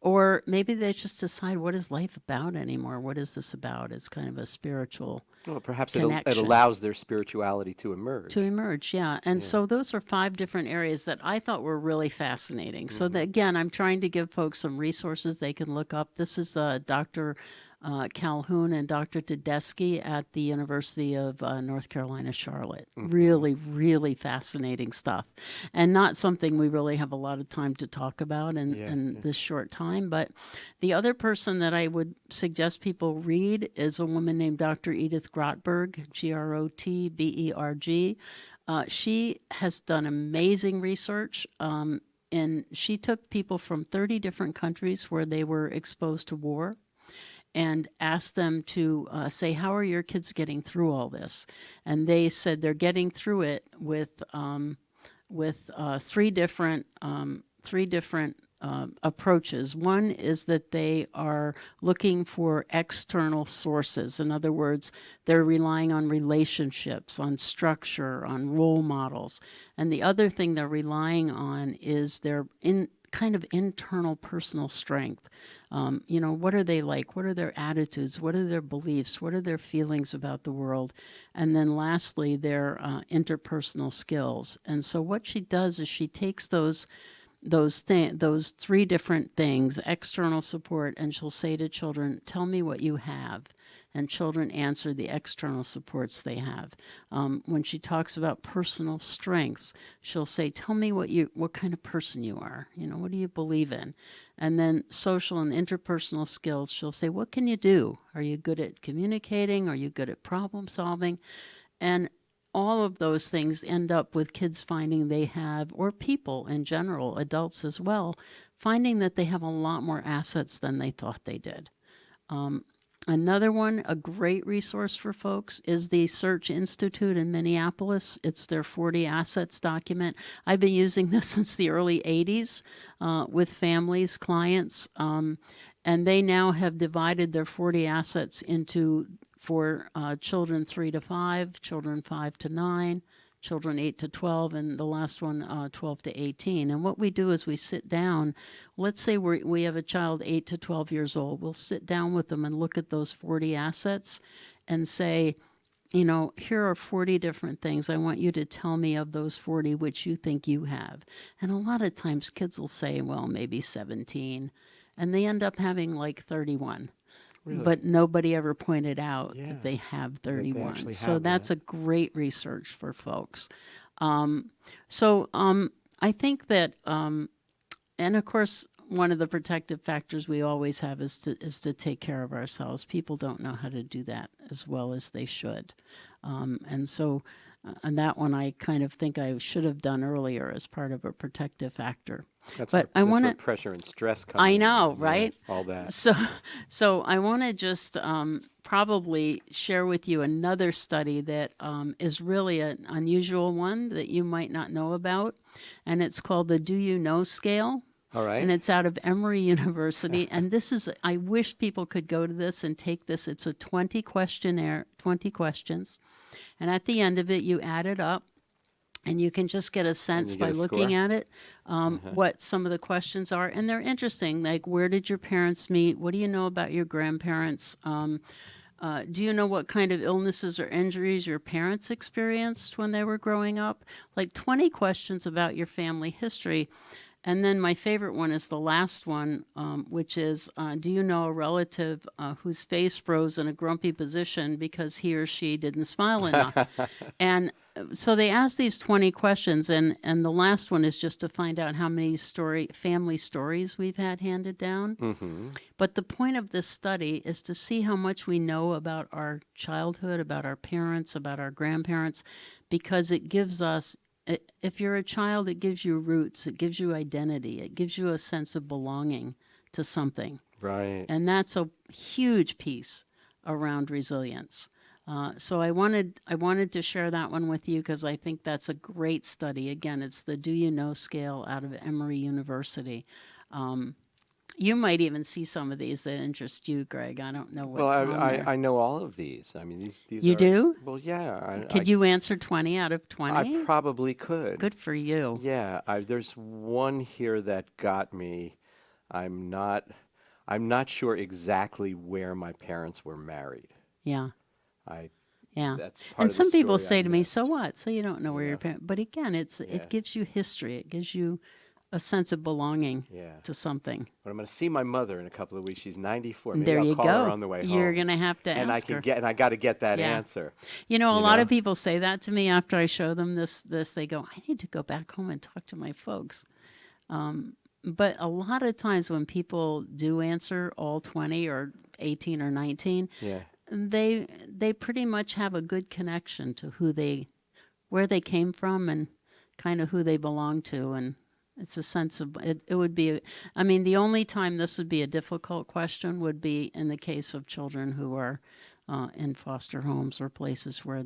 Or maybe they just decide, what is life about anymore? What is this about? It's kind of a spiritual Well, perhaps it connection. allows their spirituality to emerge. To emerge, yeah. And so those are 5 different areas that I thought were really fascinating. So that, again, I'm trying to give folks some resources they can look up. This is Dr. Calhoun and Dr. Tedeschi at the University of North Carolina, Charlotte. Really, really fascinating stuff. And not something we really have a lot of time to talk about in this short time. But the other person that I would suggest people read is a woman named Dr. Edith Grotberg, Grotberg. She has done amazing research. And she took people from 30 different countries where they were exposed to war and asked them to say, how are your kids getting through all this? And they said they're getting through it with 3 different approaches. One is that they are looking for external sources. In other words, they're relying on relationships, on structure, on role models. And the other thing they're relying on is their kind of internal personal strength. What are they like? What are their attitudes? What are their beliefs? What are their feelings about the world? And then lastly, their interpersonal skills. And so what she does is she takes those 3 different things, external support, and she'll say to children, tell me what you have. And children answer the external supports they have. When she talks about personal strengths, she'll say, tell me what kind of person you are. What do you believe in? And then social and interpersonal skills, she'll say, what can you do? Are you good at communicating? Are you good at problem solving? And all of those things end up with kids finding they have, or people in general, adults as well, finding that they have a lot more assets than they thought they did. Another one, a great resource for folks, is the Search Institute in Minneapolis. It's their 40 assets document. I've been using this since the early 80s with families, clients, and they now have divided their 40 assets into for children 3 to 5, children 5 to 9, children 8 to 12, and the last one 12 to 18. And what we do is we sit down. Let's say we have a child 8 to 12 years old. We'll sit down with them and look at those 40 assets and say, you know, here are 40 different things. I want you to tell me of those 40 which you think you have. And a lot of times kids will say, well, maybe 17. And they end up having like 31. Really? But nobody ever pointed out Yeah. that they have That they 31. actually So have that's that. a great research for folks. I think that, and of course, one of the protective factors we always have is to take care of ourselves. People don't know how to do that as well as they should. And that one I kind of think I should have done earlier as part of a protective factor. That's But where, I want where to. pressure and stress come I in. know, Yeah, right? all that. So I want to just probably share with you another study that is really an unusual one that you might not know about, and it's called the Do You Know Scale. All right. And it's out of Emory University. And this is, I wish people could go to this and take this. It's a 20 questionnaire, 20 questions. And at the end of it, you add it up. And you can just get a sense you by get a looking score? at it what some of the questions are. And they're interesting, like where did your parents meet? What do you know about your grandparents? Do you know what kind of illnesses or injuries your parents experienced when they were growing up? Like 20 questions about your family history. And then my favorite one is the last one, which is, do you know a relative whose face froze in a grumpy position because he or she didn't smile enough? And so they ask these 20 questions, and the last one is just to find out how many family stories we've had handed down. Mm-hmm. But the point of this study is to see how much we know about our childhood, about our parents, about our grandparents, because it gives us, if you're a child, it gives you roots, it gives you identity, it gives you a sense of belonging to something. Right. And that's a huge piece around resilience. So I wanted to share that one with you because I think that's a great study. Again, it's the Do You Know Scale out of Emory University. You might even see some of these that interest you, Greg. I don't know Well, what's on there. I know all of these. I mean, these You are. do? Well, yeah. Could you answer 20 out of I 20? probably could. Good for you. Yeah. There's one here that got me. I'm not sure exactly where my parents were married. Yeah. I Yeah. That's part And of the some people story I say to me, missed. so what? So you don't know where Yeah. your parents, but again, Yeah. it gives you history. It gives you a sense of belonging Yeah. to something. But I'm going to see my mother in a couple of weeks. She's 94. Maybe There I'll you call her go. on the way You're home. going to have to And I ask can her. I got to get that Yeah. answer. You know, a You lot know? of people say that to me after I show them this. They go, I need to go back home and talk to my folks. But a lot of times when people do answer all 20 or 18 or 19, Yeah. they pretty much have a good connection to where they came from and kind of who they belong to. And it's a sense of, it would be, I mean, the only time this would be a difficult question would be in the case of children who are in foster homes or places where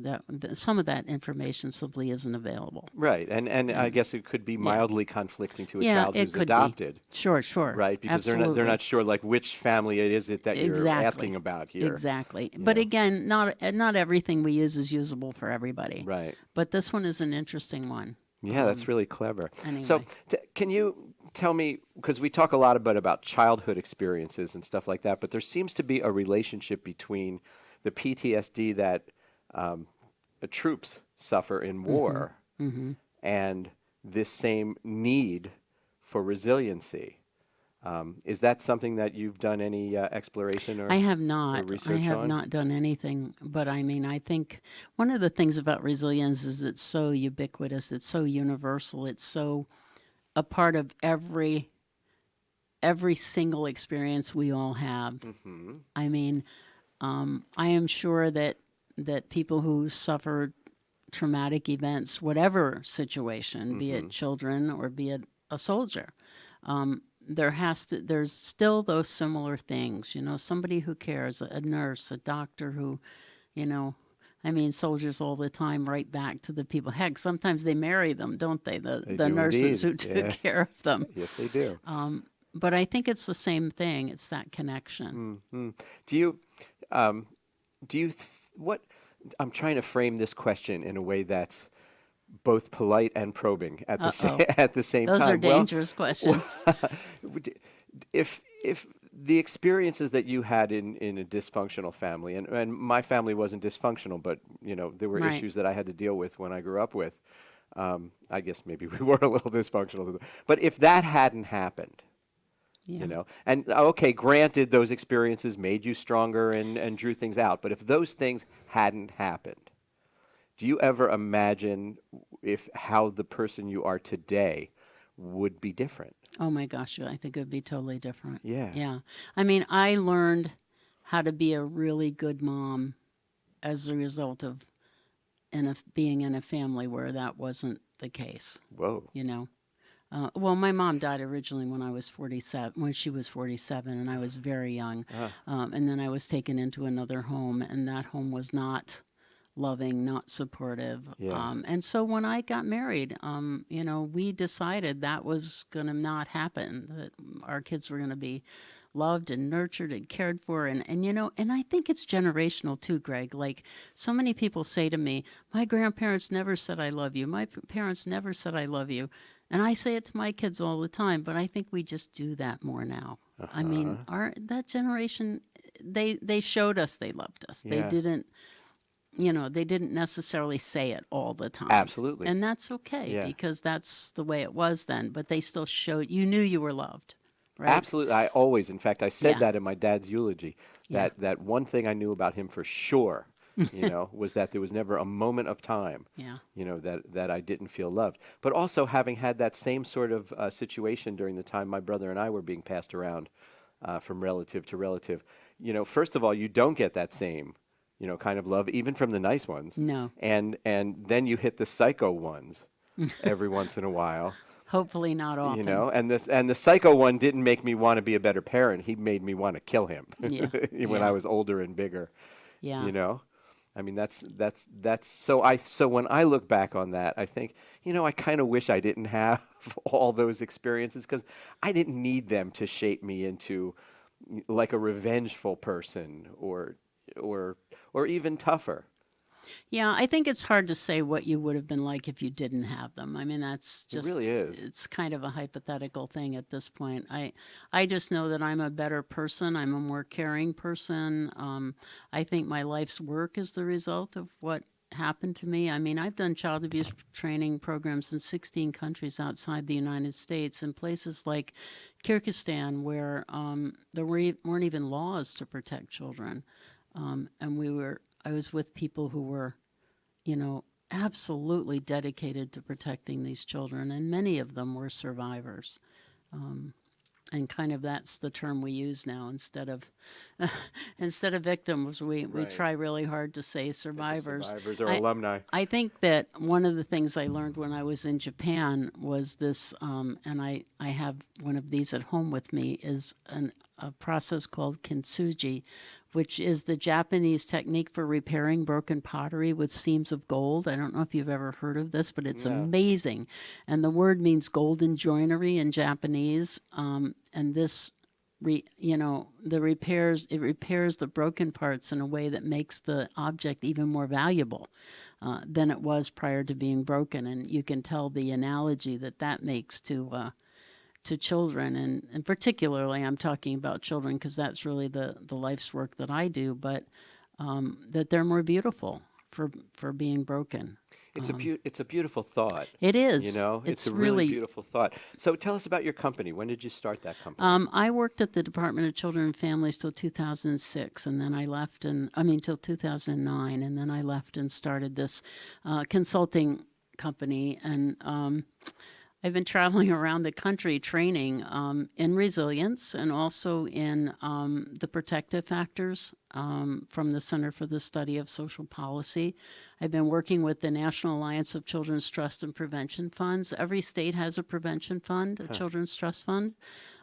some of that information simply isn't available. Right. And I guess it could be mildly conflicting to a Yeah, child it who's could be. adopted. Sure. Right, because Absolutely. they're not sure like which family it is that you're Exactly. asking about here. Exactly. you But know. again, not everything we use is usable for everybody. Right. But this one is an interesting one. Yeah, that's really clever. Anyway. So, can you tell me, because we talk a lot about childhood experiences and stuff like that, but there seems to be a relationship between the PTSD that the troops suffer in war and this same need for resiliency. Is that something that you've done any exploration or I have not. research I have on? not done anything. But I mean, I think one of the things about resilience is it's so ubiquitous. It's so universal. It's so a part of every single experience we all have. Mm-hmm. I mean, I am sure that people who suffer traumatic events, whatever situation, be it children or be it a soldier, there's still those similar things, somebody who cares, a nurse, a doctor who, you know, I mean, soldiers all the time, right back to the people. Heck, sometimes they marry them, don't they? They The do nurses indeed. who took Yeah. care of them. Yes, they do. But I think it's the same thing. It's that connection. Do you, um, what, I'm trying to frame this question in a way that's both polite and probing at the same, Uh-oh. at the same Those are time. Well, dangerous questions. if the experiences that you had in a dysfunctional family, and my family wasn't dysfunctional, but there were Right. issues that I had to deal with when I grew up with. I guess maybe we were a little dysfunctional, but if that hadn't happened, Yeah. and okay, granted, those experiences made you stronger and drew things out, but if those things hadn't happened, do you ever imagine if how the person you are today would be different? Oh my gosh, I think it would be totally different. Yeah. Yeah. I mean, I learned how to be a really good mom as a result of being in a family where that wasn't the case, Whoa. you know. Well, my mom died originally when I was 47, when she was 47, and I was very young. And then I was taken into another home, and that home was not loving, not supportive. Yeah. And so when I got married, we decided that was going to not happen, that our kids were going to be loved and nurtured and cared for. And I think it's generational too, Greg. Like so many people say to me, my grandparents never said I love you. My parents never said I love you. And I say it to my kids all the time, but I think we just do that more now. I mean, that generation, they showed us they loved us. They Yeah. didn't, they didn't necessarily say it all the time. Absolutely. And that's okay Yeah. because that's the way it was then, but they still showed, you knew you were loved, right? Absolutely. I always, in fact, I said Yeah. that in my dad's eulogy, Yeah. that one thing I knew about him for sure, was that there was never a moment of time, Yeah. that I didn't feel loved. But also having had that same sort of situation during the time my brother and I were being passed around from relative to relative, first of all, you don't get that same, kind of love, even from the nice ones. No. And then you hit the psycho ones every once in a while. Hopefully not often. And the psycho one didn't make me want to be a better parent. He made me want to kill him Yeah. when Yeah. I was older and bigger. Yeah. I mean that's so when I look back on that, I think, I kind of wish I didn't have all those experiences because I didn't need them to shape me into like a revengeful person or even tougher. Yeah, I think it's hard to say what you would have been like if you didn't have them. I mean, that's It just, really is. it's kind of a hypothetical thing at this point. I just know that I'm a better person. I'm a more caring person. I think my life's work is the result of what happened to me. I mean, I've done child abuse training programs in 16 countries outside the United States, in places like Kyrgyzstan, where there weren't even laws to protect children. And I was with people who were, absolutely dedicated to protecting these children, and many of them were survivors. And kind of that's the term we use now instead of instead of victims. We Right. try really hard to say survivors. Survivors or I, alumni. I think that one of the things I learned when I was in Japan was this, and I have one of these at home with me, is a process called kintsugi, which is the Japanese technique for repairing broken pottery with seams of gold. I don't know if you've ever heard of this, but it's No. amazing. And the word means golden joinery in Japanese. And this, it repairs the broken parts in a way that makes the object even more valuable than it was prior to being broken. And you can tell the analogy that makes to children, and particularly I'm talking about children because that's really the life's work that I do, but that they're more beautiful for being broken. It's a beautiful thought. It is. It's a really beautiful thought. So tell us about your company. When did you start that company? I worked at the Department of Children and Families till 2006, and then I left, till 2009, and then I left and started this consulting company. And I've been traveling around the country training in resilience and also in the protective factors from the Center for the Study of Social Policy. I've been working with the National Alliance of Children's Trust and Prevention Funds. Every state has a prevention fund, a children's trust fund,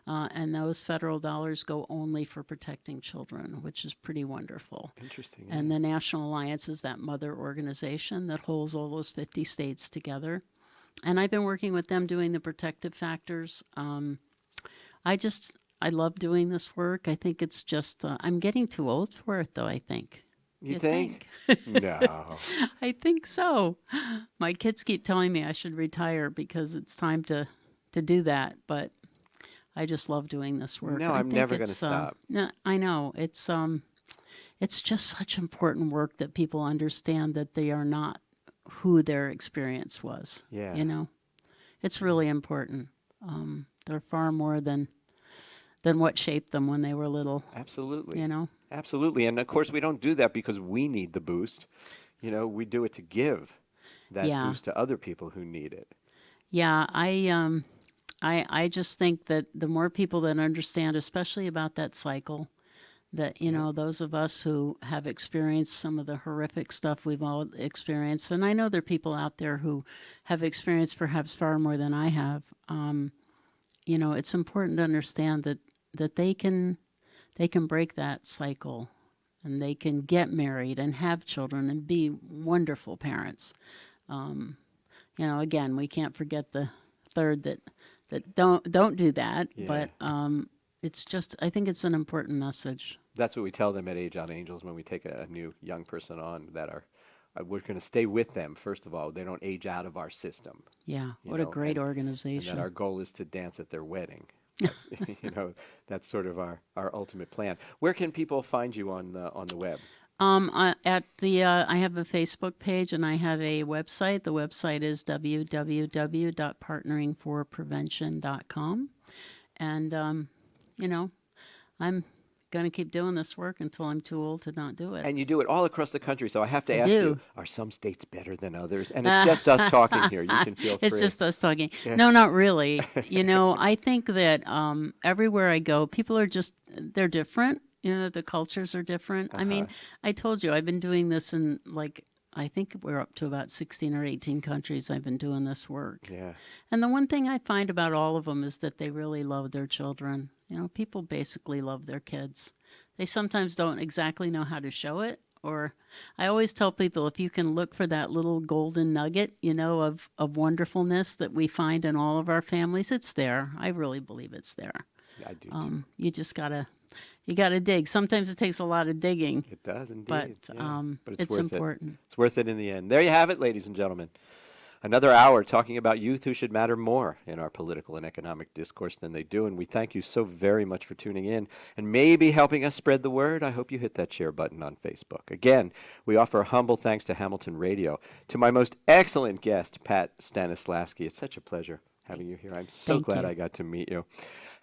and those federal dollars go only for protecting children, which is pretty wonderful. Interesting. And the National Alliance is that mother organization that holds all those 50 states together. And I've been working with them doing the protective factors. I love doing this work. I think it's just, I'm getting too old for it, though, I think. You think? No. I think so. My kids keep telling me I should retire because it's time to do that, but I just love doing this work. No, I'm never going to stop. No, I know. It's just such important work that people understand that they are not who their experience was. Yeah. You know, it's really important. They're far more than what shaped them when they were little. Absolutely. You know? Absolutely. And of course, we don't do that because we need the boost. You know, we do it to give that boost to other people who need it. Yeah, I just think that the more people that understand, especially about that cycle, that, you know, those of us who have experienced some of the horrific stuff we've all experienced, and I know there are people out there who have experienced perhaps far more than I have, you know, it's important to understand that they can break that cycle and they can get married and have children and be wonderful parents. You know, again, we can't forget the third that don't do that, but it's just, I think it's an important message. That's what we tell them at Age Out Angels when we take a new young person on, that we're going to stay with them. First of all, they don't age out of our system. Yeah, what a great organization. And that our goal is to dance at their wedding. You know, that's sort of our ultimate plan. Where can people find you on the web? I have a Facebook page and I have a website. The website is www.partneringforprevention.com. And, you know, I'm going to keep doing this work until I'm too old to not do it. And you do it all across the country. So I have to ask you, are some states better than others? And it's just us talking here. You can feel free. It's just us talking. Yeah. No, not really. You know, I think that everywhere I go, people are they're different. You know, the cultures are different. I mean, I told you, I've been doing this in, like, I think we're up to about 16 or 18 countries I've been doing this work. Yeah. And the one thing I find about all of them is that they really love their children. You know, people basically love their kids. They sometimes don't exactly know how to show it. Or I always tell people, if you can look for that little golden nugget, you know, of wonderfulness that we find in all of our families, it's there. I really believe it's there. I do. You just you got to dig. Sometimes it takes a lot of digging. It does indeed. But it's important. It's worth it in the end. There you have it, ladies and gentlemen. Another hour talking about youth who should matter more in our political and economic discourse than they do. And we thank you so very much for tuning in and maybe helping us spread the word. I hope you hit that share button on Facebook. Again, we offer humble thanks to Hamilton Radio, to my most excellent guest, Pat Stanislaski. It's such a pleasure having you here. I'm so glad I got to meet you.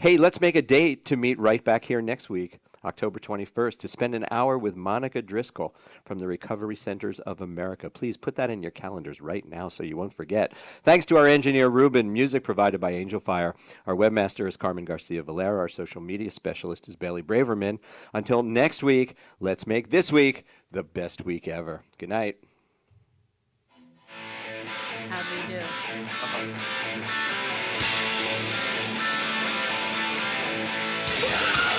Hey, let's make a date to meet right back here next week, October 21st, to spend an hour with Monica Driscoll from the Recovery Centers of America. Please put that in your calendars right now so you won't forget. Thanks to our engineer, Ruben. Music provided by Angel Fire. Our webmaster is Carmen Garcia Valera. Our social media specialist is Bailey Braverman. Until next week, let's make this week the best week ever. Good night. How'd we do? Yeah.